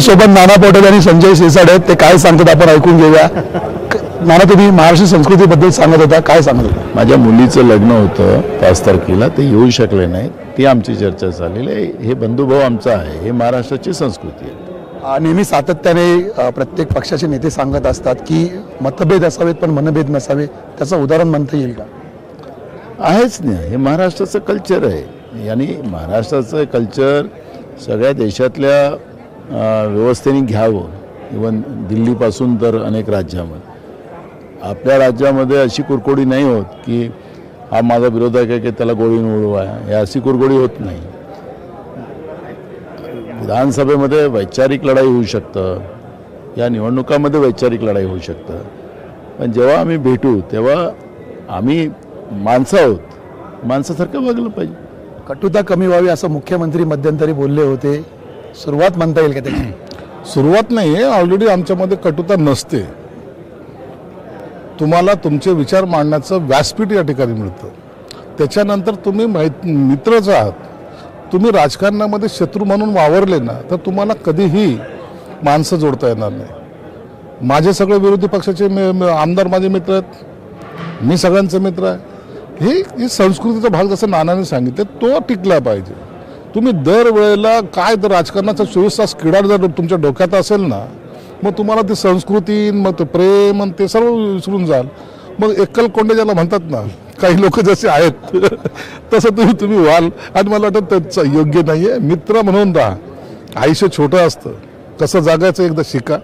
आपल्यासोबत नाना पटोले आणि संजय शिरसाट आहेत, ते काय सांगतात आपण ऐकून घेऊया. नाना, तुम्ही महाराष्ट्र संस्कृतीबद्दल सांगत होता, काय सांगत होता? माझ्या मुलीचं लग्न होतं 5 तारखेला, ते येऊ शकले नाही, ती आमची चर्चा झालेली आहे. हे बंधुभाव आमचा आहे, हे महाराष्ट्राची संस्कृती आहे. नेहमी सातत्याने प्रत्येक पक्षाचे नेते सांगत असतात की मतभेद असावेत पण मनभेद नसावे. त्याचं उदाहरण म्हणता येईल का? आहेच नाही, हे महाराष्ट्राचं कल्चर आहे. आणि महाराष्ट्राचं कल्चर सगळ्या देशातल्या व्यवस्थेने घ्यावं. इवन दिल्लीपासून तर अनेक राज्यामध्ये, आपल्या राज्यामध्ये अशी कुरकोडी नाही होत की हा माझा विरोधक आहे की त्याला गोळीने उडवा, हे अशी कुरकोडी होत नाही. विधानसभेमध्ये वैचारिक लढाई होऊ शकतं, या निवडणुकामध्ये वैचारिक लढाई होऊ शकतं, पण जेव्हा आम्ही भेटू तेव्हा आम्ही माणसं आहोत, माणसासारखं वागलं पाहिजे. कटुता कमी व्हावी असं मुख्यमंत्री मध्यंतरी बोलले होते. सुरुवात म्हणता येईल का त्याची? सुरुवात नाही आहे, ऑलरेडी आमच्यामध्ये कटुता नसते. तुम्हाला तुमचे विचार मांडण्याचं व्यासपीठ या ठिकाणी मिळतं. त्याच्यानंतर तुम्ही मित्रच आहात. तुम्ही राजकारणामध्ये शत्रू म्हणून वावरले ना तर तुम्हाला कधीही माणसं जोडता येणार नाही. माझे सगळे विरोधी पक्षाचे आमदार माझे मित्र आहेत, मी सगळ्यांचे मित्र आहे. ही संस्कृतीचा भाग जसं नानाने सांगितलं तो टिकला पाहिजे. तुम्ही दरवेळेला काय तर राजकारणाचा 24 तास किडा जर तुमच्या डोक्यात असेल ना, मग तुम्हाला ती संस्कृती, मग ते प्रेम आणि ते सर्व विसरून जाल. मग एकलकोंडे ज्याला म्हणतात ना, काही लोक जसे आहेत तसं तुम्ही व्हाल. आणि मला वाटतं त्याचं योग्य नाही आहे. मित्र म्हणून राहा. आयुष्य छोटं असतं, कसं जगायचं एकदा शिका.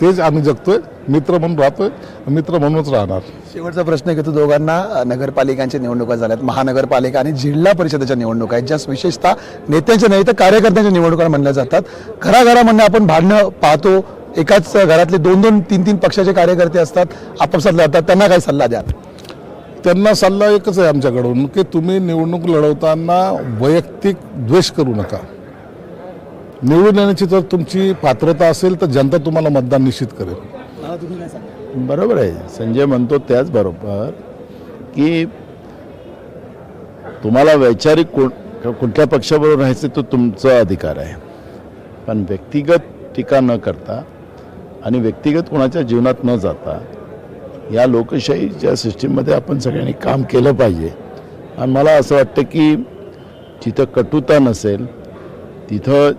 तेच आम्ही जगतोय, मित्र म्हणून राहतोय, मित्र म्हणूनच राहणार. शेवटचा प्रश्न घेतो दोघांना. नगरपालिकांच्या निवडणुका झाल्यात, महानगरपालिका आणि जिल्हा परिषदेच्या निवडणुका आहेत, ज्या विशेषतः नेत्यांच्या नाही तर कार्यकर्त्यांच्या निवडणुका म्हणल्या जातात. घराघरामध्ये आपण भांडणं पाहतो. एकाच घरातले 2-2, 3-3 पक्षाचे कार्यकर्ते असतात, आपापसात लढतात. त्यांना काय सल्ला द्या? त्यांना सल्ला एकच आहे आमच्याकडून की तुम्ही निवडणूक लढवताना वैयक्तिक द्वेष करू नका. निवडून येण्याची जर तुमची पात्रता असेल तर जनता तुम्हाला मतदान निश्चित करेल. बरोबर आहे, संजय म्हणतो त्याच बरोबर की तुम्हाला वैचारिक कुठल्या पक्षाबरोबर राहायचं तो तुमचा अधिकार आहे, पण व्यक्तिगत टीका न करता आणि व्यक्तिगत कोणाच्या जीवनात न जाता या लोकशाहीच्या सिस्टीममध्ये आपण सगळ्यांनी काम केलं पाहिजे. आणि मला असं वाटतं की जिथं कटुता नसेल तिथं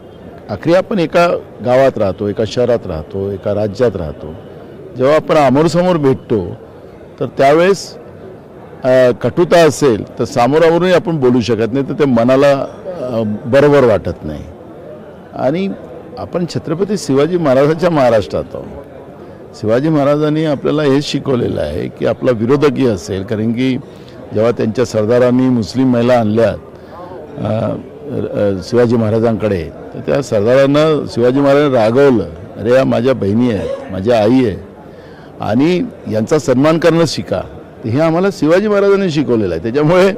आखरी आपण एका गावात राहतो, एका शहरात राहतो, एका राज्यात राहतो. जेव्हा आपण आमोरसमोर भेटतो तर त्यावेळेस कटुता असेल तर सामोरावरूनही आपण बोलू शकत नाही, तर ते मनाला बरोबर वाटत नाही. आणि आपण छत्रपती शिवाजी महाराजांच्या महाराष्ट्रात आहोत. शिवाजी महाराजांनी आपल्याला हेच शिकवलेलं आहे की आपला विरोधकही असेल, कारण की जेव्हा त्यांच्या सरदारांनी मुस्लिम महिला आणल्यात शिवाजी महाराजांकडे, तर त्या सरदारांना शिवाजी महाराजांनी रागवलं, अरे या माझ्या बहिणी आहेत, माझ्या आई आहे आणि यांचा सन्मान करणं शिका. हे आम्हाला शिवाजी महाराजांनी शिकवलेलं आहे. त्याच्यामुळे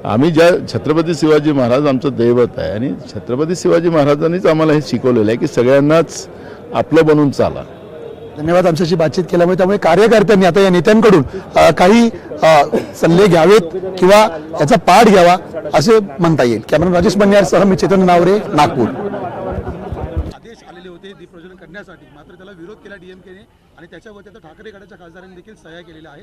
आम्ही ज्या छत्रपती शिवाजी महाराज आमचं दैवत आहे आणि छत्रपती शिवाजी महाराजांनीच आम्हाला हे शिकवलेलं आहे की सगळ्यांनाच आपलं बनून चाला. धन्यवाद आमच्याशी बातचीत केल्यामुळे. त्यामुळे कार्यकर्त्यांनी आता या नेत्यांकडून काही सल्ले घ्यावेत किंवा याचा पाठ घ्यावा असे म्हणता येईल. कॅमेरामॅन राजेश बन्यारसह मी चेतन नावरे, नागपूर. आदेश आलेले होते दीप प्रज्वलन करण्यासाठी, मात्र त्याला विरोध केला डीएमकेने आणि त्याच्यावरती आता ठाकरे गटाच्या खासदारांनी देखील सह्या केलेल्या आहेत.